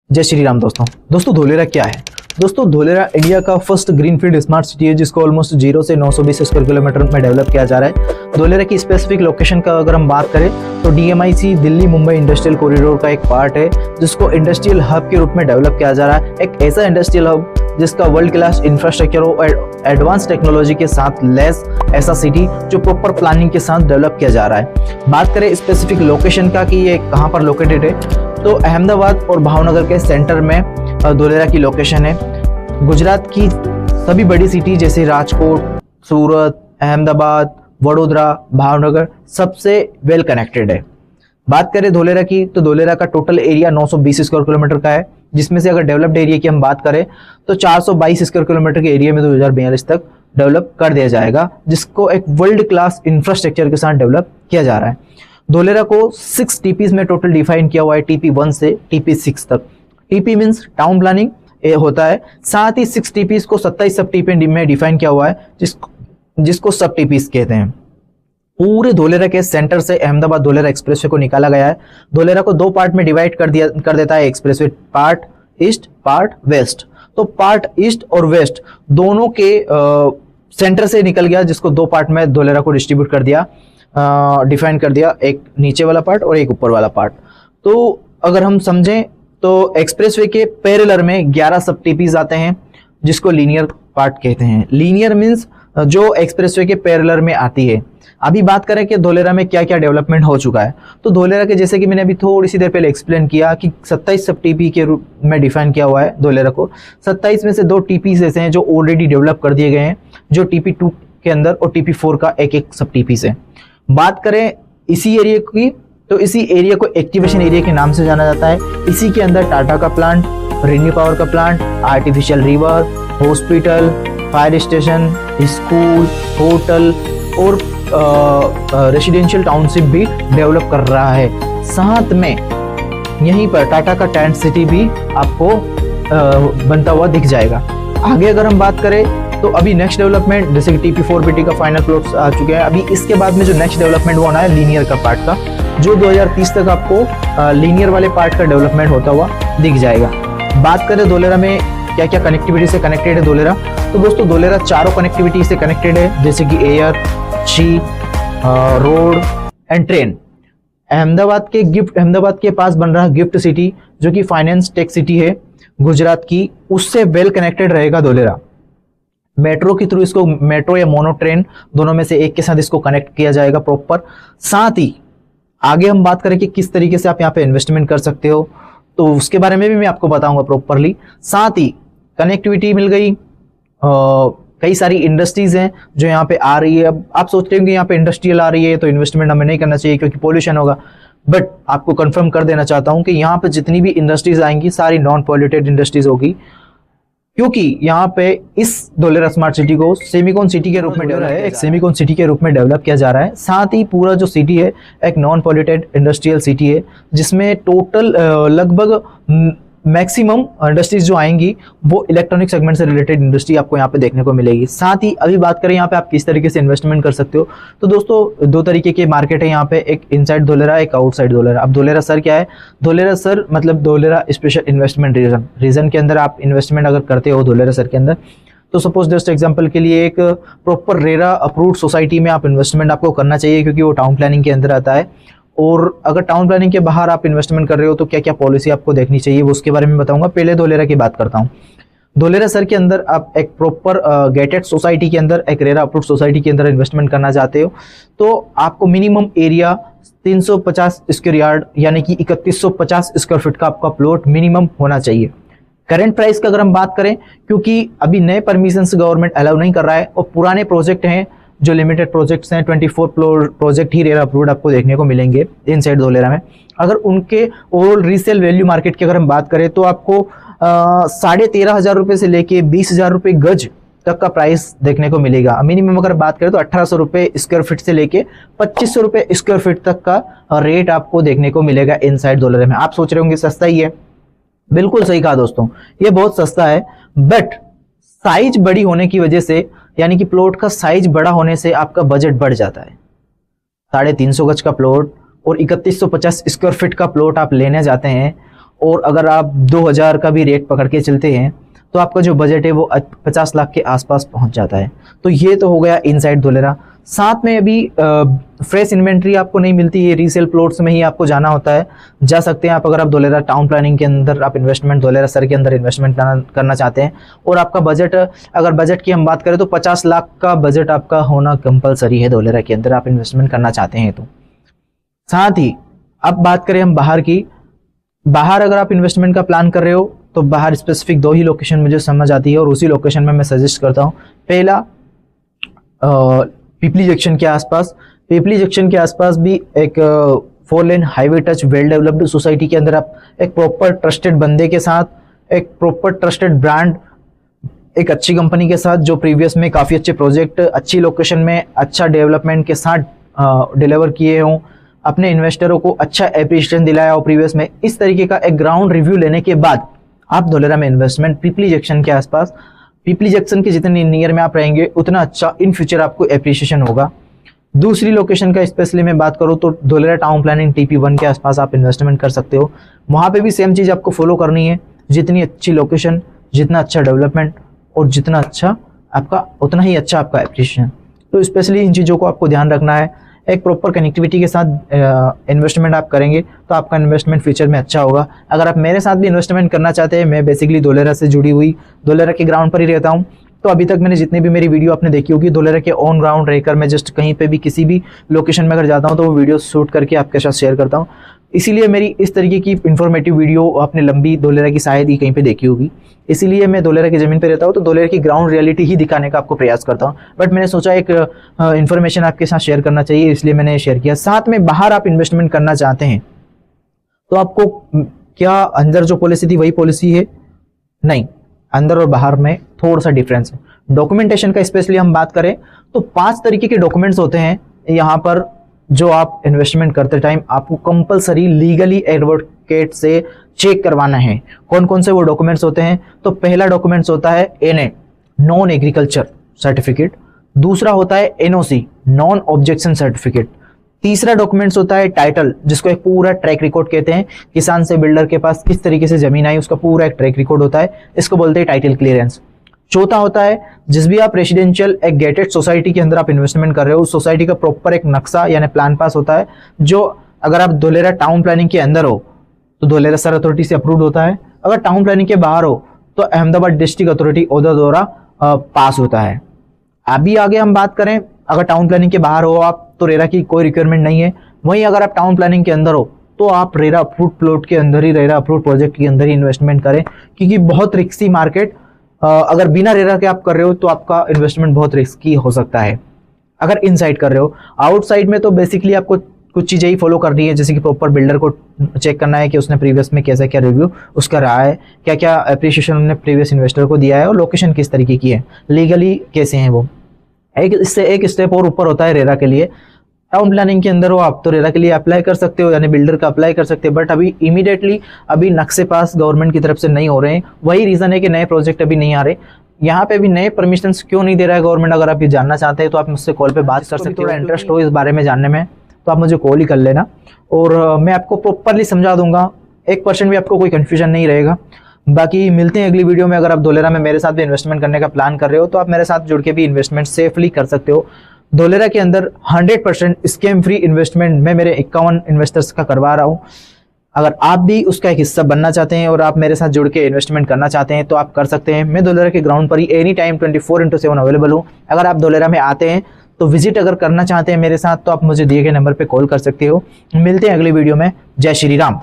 जय श्री राम दोस्तों धोलेरा क्या है। दोस्तों धोलेरा इंडिया का फर्स्ट ग्रीनफील्ड स्मार्ट सिटी है जिसको ऑलमोस्ट 0 से 920 स्क्वायर किलोमीटर में डेवलप किया जा रहा है। धोलेरा की स्पेसिफिक लोकेशन का अगर हम बात करें तो DMIC Delhi Mumbai industrial corridor का एक पार्ट है जिसको इंडस्ट्रियल हब के रूप में डेवलप किया जा रहा है। एक ऐसा इंडस्ट्रियल हब जिसका वर्ल्ड क्लास इंफ्रास्ट्रक्चर और एडवांस टेक्नोलॉजी के साथ लैस ऐसा सिटी जो प्रॉपर प्लानिंग के साथ डेवलप किया जा रहा है। बात करें स्पेसिफिक लोकेशन का कि ये कहाँ पर लोकेटेड है तो अहमदाबाद और भावनगर के सेंटर में धोलेरा की लोकेशन है। गुजरात की सभी बड़ी सिटी जैसे राजकोट, सूरत, अहमदाबाद, वडोदरा, भावनगर सबसे वेल कनेक्टेड है। बात करें धोलेरा की तो धोलेरा का टोटल एरिया 920 स्क्वायर किलोमीटर का है, जिसमें से अगर डेवलप्ड एरिया की हम बात करें तो 422 स्क्वायर किलोमीटर के एरिया में 2042 तक डेवलप कर दिया जाएगा, जिसको एक वर्ल्ड क्लास इंफ्रास्ट्रक्चर के साथ डेवलप किया जा रहा है। धोलेरा को 6 टीपीज में टोटल डिफाइन किया हुआ है, TP1 से TP6 तक। TP मीन्स टाउन प्लानिंग होता है, साथ ही 6 टीपीज को 27 सब टीपी में डिफाइन किया हुआ है जिसको सब टीपीज कहते हैं। पूरे धोलेरा के सेंटर से अहमदाबाद धोलेरा एक्सप्रेसवे को निकाला गया है। धोलेरा को 2 पार्ट में डिवाइड कर देता है expressway, part east, part west. तो पार्ट ईस्ट और वेस्ट दोनों के सेंटर से निकल गया, जिसको 2 पार्ट में धोलेरा को डिस्ट्रीब्यूट कर दिया, डिफाइन कर दिया, एक नीचे वाला पार्ट और एक ऊपर वाला पार्ट। तो अगर हम समझें तो एक्सप्रेसवे के पैरेलल में 11 सब टीपीज आते हैं जिसको लीनियर पार्ट कहते हैं। लीनियर मींस जो एक्सप्रेसवे के पैरेलल में आती है। अभी बात करें कि धोलेरा में क्या क्या डेवलपमेंट हो चुका है तो धोलेरा के जैसे कि मैंने अभी थोड़ी सी देर पहले एक्सप्लेन किया कि 27 सब टीपी के रूप में डिफाइन किया हुआ है धोलेरा को। 27 में से 2 टीपीज ऐसे हैं जो ऑलरेडी डेवलप कर दिए गए हैं, जो TP2 के अंदर और TP4 का एक सब टीपीज है। बात करें इसी एरिया की तो इसी एरिया को एक्टिवेशन एरिया के नाम से जाना जाता है। इसी के अंदर टाटा का प्लांट, रिन्यू पावर का plant, artificial river, hospital, fire station, school, hotel और रेसिडेंशियल टाउनशिप भी डेवलप कर रहा है। साथ में यहीं पर टाटा का टेंट सिटी भी आपको बनता हुआ दिख जाएगा। आगे अगर हम बात करें तो अभी नेक्स्ट डेवलपमेंट जैसे कि TP4BT का फाइनल प्लॉट्स आ चुके हैं। अभी इसके बाद में जो नेक्स्ट डेवलपमेंट वो होना है लीनियर का पार्ट का, जो 2030 तक आपको लीनियर वाले पार्ट का डेवलपमेंट होता हुआ दिख जाएगा। बात करें धोलेरा में क्या क्या कनेक्टिविटी से कनेक्टेड है धोलेरा, तो दोस्तों धोलेरा चारों कनेक्टिविटी से कनेक्टेड है, जैसे कि air, sea, road and train. Ahmedabad के पास बन रहा गिफ्ट सिटी जो कि फाइनेंस टेक सिटी है गुजरात की, उससे वेल कनेक्टेड रहेगा धोलेरा। मेट्रो के थ्रू इसको, मेट्रो या मोनो ट्रेन दोनों में से एक के साथ इसको कनेक्ट किया जाएगा प्रॉपर। साथ ही आगे हम बात करें कि किस तरीके से आप यहाँ पे इन्वेस्टमेंट कर सकते हो तो उसके बारे में भी मैं आपको बताऊंगा प्रॉपरली। साथ ही कनेक्टिविटी मिल गई, कई सारी इंडस्ट्रीज हैं जो यहाँ पे आ रही है। अब आप सोचते हैं कि यहाँ पे इंडस्ट्रियल आ रही है तो इन्वेस्टमेंट हमें नहीं करना चाहिए क्योंकि पोल्यूशन होगा, बट आपको कंफर्म कर देना चाहता हूँ कि यहाँ पे जितनी भी इंडस्ट्रीज आएंगी सारी नॉन पॉल्यूटेड इंडस्ट्रीज होगी, क्योंकि यहाँ पे इस धोलेरा स्मार्ट सिटी को सेमीकॉन सिटी के रूप में डेवलप किया जा रहा है। साथ ही पूरा जो सिटी है एक नॉन पॉल्यूटेड इंडस्ट्रियल सिटी है जिसमें टोटल लगभग मैक्सिमम इंडस्ट्रीज जो आएंगी वो इलेक्ट्रॉनिक सेगमेंट से रिलेटेड इंडस्ट्री आपको यहाँ पे देखने को मिलेगी। साथ ही अभी बात करें यहाँ पे आप किस तरीके से इन्वेस्टमेंट कर सकते हो तो दोस्तों 2 तरीके के मार्केट है यहाँ पे, एक इनसाइड धोलेरा, एक आउटसाइड धोलेरा। अब धोलेरा सर क्या है? धोलेरा सर मतलब धोलेरा स्पेशल इन्वेस्टमेंट रीजन के अंदर आप इन्वेस्टमेंट अगर करते हो धोलेरा सर के अंदर, तो सपोज जस्ट एग्जांपल के लिए एक प्रॉपर रेरा अप्रूव्ड सोसाइटी में आप इन्वेस्टमेंट आपको करना चाहिए क्योंकि वो टाउन प्लानिंग के अंदर आता है। और अगर टाउन प्लानिंग के बाहर आप इन्वेस्टमेंट कर रहे हो तो क्या क्या पॉलिसी आपको देखनी चाहिए वो उसके बारे में बताऊंगा। पहले धोलेरा की बात करता हूँ। धोलेरा सर के अंदर आप एक प्रॉपर गेटेड सोसाइटी के अंदर, एक रेरा अप्रूव्ड सोसाइटी के अंदर इन्वेस्टमेंट करना चाहते हो तो आपको मिनिमम एरिया 350 स्क्वायर यार्ड यानी कि 3150 स्क्वायर फीट का आपका प्लॉट मिनिमम होना चाहिए। करंट प्राइस का अगर हम बात करें, क्योंकि अभी नए परमिशन गवर्नमेंट अलाउ नहीं कर रहा है और पुराने प्रोजेक्ट हैं जो लिमिटेड प्रोजेक्ट्स हैं, 24 प्रोजेक्ट ही रेरा अप्रूव्ड आपको देखने को मिलेंगे इनसाइड धोलेरा में। अगर उनके ओवरऑल रीसेल वैल्यू मार्केट की अगर हम बात करें तो आपको 13,500 रुपये से लेके 20,000 रुपये गज तक का प्राइस देखने को मिलेगा। मिनिमम अगर बात करें तो 1800 रुपये स्क्वायर फीट से लेके 2500 रुपये स्क्वायर फीट तक का रेट आपको देखने को मिलेगा इनसाइड धोलेरा में। आप सोच रहे होंगे सस्ता ही है, बिल्कुल सही कहा दोस्तों, ये बहुत सस्ता है, बट साइज बड़ी होने की वजह से यानी कि प्लॉट का साइज बड़ा होने से आपका बजट बढ़ जाता है। 350 गज का प्लॉट और 3150 स्क्वायर फीट का प्लॉट आप लेने जाते हैं और अगर आप 2000 का भी रेट पकड़ के चलते हैं तो आपका जो बजट है वो 50 लाख के आसपास पहुंच जाता है। तो ये तो हो गया इनसाइड धोलेरा। साथ में अभी फ्रेश इन्वेंट्री आपको नहीं मिलती है, रीसेल प्लॉट्स में ही आपको जाना होता है। जा सकते हैं आप अगर आप धोलेरा टाउन प्लानिंग के अंदर आप इन्वेस्टमेंट धोलेरा सर के अंदर इन्वेस्टमेंट करना चाहते हैं और आपका बजट, अगर बजट की हम बात करें तो 50 लाख का बजट आपका होना कंपलसरी है धोलेरा के अंदर आप इन्वेस्टमेंट करना चाहते हैं। तो साथ ही अब बात करें हम बाहर की, बाहर अगर आप इन्वेस्टमेंट का प्लान कर रहे हो तो बाहर स्पेसिफिक 2 ही लोकेशन मुझे समझ आती है और उसी लोकेशन में मैं सजेस्ट करता हूँ। पहला पिपली जंक्शन के आसपास, पिपली जंक्शन के आसपास भी एक 4 lane highway touch well developed society के अंदर आप एक प्रॉपर ट्रस्टेड बंदे के साथ, एक प्रॉपर ट्रस्टेड ब्रांड, एक अच्छी कंपनी के साथ जो प्रीवियस में काफ़ी अच्छे प्रोजेक्ट अच्छी लोकेशन में अच्छा डेवलपमेंट के साथ डिलीवर किए हों, अपने इन्वेस्टरों को अच्छा एप्रिशिएशन दिलाया हो प्रीवियस में, इस तरीके का एक ग्राउंड रिव्यू लेने के बाद आप धोलेरा में इन्वेस्टमेंट पिपली जंक्शन के आसपास, पिपली जंक्शन के जितने नियर में आप रहेंगे उतना अच्छा इन फ्यूचर आपको एप्रिशिएशन होगा। दूसरी लोकेशन का स्पेशली मैं बात करूं तो धोलेरा टाउन प्लानिंग TP1 के आसपास आप इन्वेस्टमेंट कर सकते हो। वहां पे भी सेम चीज़ आपको फॉलो करनी है, जितनी अच्छी लोकेशन, जितना अच्छा डेवलपमेंट और जितना अच्छा आपका उतना ही अच्छा आपका एप्रिशिएशन। तो स्पेशली इन चीज़ों को आपको ध्यान रखना है। एक प्रॉपर कनेक्टिविटी के साथ इन्वेस्टमेंट आप करेंगे तो आपका इन्वेस्टमेंट फ्यूचर में अच्छा होगा। अगर आप मेरे साथ भी इन्वेस्टमेंट करना चाहते हैं, मैं बेसिकली धोलेरा से जुड़ी हुई धोलेरा के ग्राउंड पर ही रहता हूं, तो अभी तक मैंने जितनी भी मेरी वीडियो आपने देखी होगी धोलेरा के ऑन ग्राउंड रहकर मैं जस्ट कहीं पे भी किसी भी लोकेशन में अगर जाता हूं तो वो वीडियो शूट करके आपके साथ शेयर करता हूं। इसीलिए मेरी इस तरीके की इन्फॉर्मेटिव वीडियो आपने लंबी धोलेरा की शायद ही कहीं पे देखी होगी। इसीलिए मैं धोलेरा की ज़मीन पे रहता हूँ तो धोलेरा की ग्राउंड रियलिटी ही दिखाने का आपको प्रयास करता हूँ। बट मैंने सोचा एक इन्फॉर्मेशन आपके साथ शेयर करना चाहिए, इसलिए मैंने शेयर किया। साथ में बाहर आप इन्वेस्टमेंट करना चाहते हैं तो आपको क्या अंदर जो पॉलिसी थी वही पॉलिसी है? नहीं, अंदर और बाहर में थोड़ा सा डिफरेंस है। डॉक्यूमेंटेशन का स्पेशली हम बात करें तो 5 तरीके के डॉक्यूमेंट्स होते हैं यहाँ पर जो आप इन्वेस्टमेंट करते टाइम आपको कंपलसरी लीगली एडवोकेट से चेक करवाना है। कौन कौन से वो डॉक्यूमेंट्स होते हैं? तो पहला डॉक्यूमेंट्स होता है NA नॉन एग्रीकल्चर सर्टिफिकेट, दूसरा होता है NOC नॉन ऑब्जेक्शन सर्टिफिकेट, तीसरा डॉक्यूमेंट्स होता है टाइटल जिसको एक पूरा ट्रैक रिकॉर्ड कहते हैं। किसान से बिल्डर के पास किस तरीके से जमीन आई उसका पूरा एक ट्रैक रिकॉर्ड होता है, इसको बोलते हैं टाइटल क्लियरेंस। चौथा होता है जिस भी आप रेसिडेंशियल एक गेटेड सोसाइटी के अंदर आप इन्वेस्टमेंट कर रहे हो उस सोसाइटी का प्रॉपर एक नक्शा यानी प्लान पास होता है, जो अगर आप धोलेरा टाउन प्लानिंग के अंदर हो तो धोलेरा सर अथॉरिटी से अप्रूव्ड होता है, अगर टाउन प्लानिंग के बाहर हो तो अहमदाबाद डिस्ट्रिक्ट अथॉरिटी ओदा द्वारा पास होता है। अभी आगे हम बात करें, अगर टाउन प्लानिंग के बाहर हो आप तो रेरा की कोई रिक्वायरमेंट नहीं है। वहीं अगर आप टाउन प्लानिंग के अंदर हो तो आप रेरा अप्रूव्ड प्लॉट के अंदर ही, रेरा अप्रूव्ड प्रोजेक्ट के अंदर ही इन्वेस्टमेंट करें, क्योंकि बहुत रिस्की मार्केट, अगर बिना रेरा के आप कर रहे हो तो आपका इन्वेस्टमेंट बहुत रिस्की हो सकता है। अगर इनसाइड कर रहे हो, आउटसाइड में तो बेसिकली आपको कुछ चीज़ें ही फॉलो करनी है, जैसे कि प्रॉपर बिल्डर को चेक करना है कि उसने प्रीवियस में कैसा क्या रिव्यू उसका रहा है, क्या क्या अप्रिशिएशन उन्होंने प्रीवियस इन्वेस्टर को दिया है और लोकेशन किस तरीके की है, लीगली कैसे हैं वो। इससे एक स्टेप और ऊपर होता है रेरा के लिए। टाउन प्लानिंग के अंदर हो आप तो रेरा के लिए अप्लाई कर सकते हो, यानी बिल्डर का अप्लाई कर सकते हो, बट अभी इमीडिएटली अभी नक्शे पास गवर्नमेंट की तरफ से नहीं हो रहे हैं। वही रीज़न है कि नए प्रोजेक्ट अभी नहीं आ रहे। यहाँ पे भी नए परमिशन क्यों नहीं दे रहा है गवर्नमेंट, अगर आप ये जानना चाहते हैं तो आप मुझसे कॉल पे बात कर सकते हो। थोड़ा इंटरेस्ट हो इस बारे में जानने में तो आप मुझे कॉल ही कर लेना और मैं आपको प्रॉपरली समझा दूंगा, 1% भी आपको कोई कन्फ्यूजन नहीं रहेगा। बाकी मिलते हैं अगली वीडियो में। अगर आप धोलेरा में मेरे साथ भी इन्वेस्टमेंट करने का प्लान कर रहे हो तो आप मेरे साथ जुड़ के भी इन्वेस्टमेंट सेफली कर सकते हो। धोलेरा के अंदर 100% स्कैम फ्री इन्वेस्टमेंट मैं मेरे 51 इन्वेस्टर्स का करवा रहा हूँ। अगर आप भी उसका एक हिस्सा बनना चाहते हैं और आप मेरे साथ जुड़ के इन्वेस्टमेंट करना चाहते हैं तो आप कर सकते हैं। मैं धोलेरा के ग्राउंड पर ही एनी टाइम 24/7 अवेलेबल हूँ। अगर आप धोलेरा में आते हैं तो विजिट अगर करना चाहते हैं मेरे साथ तो आप मुझे दिए गए नंबर पर कॉल कर सकते हो। मिलते हैं अगली वीडियो में। जय श्री राम।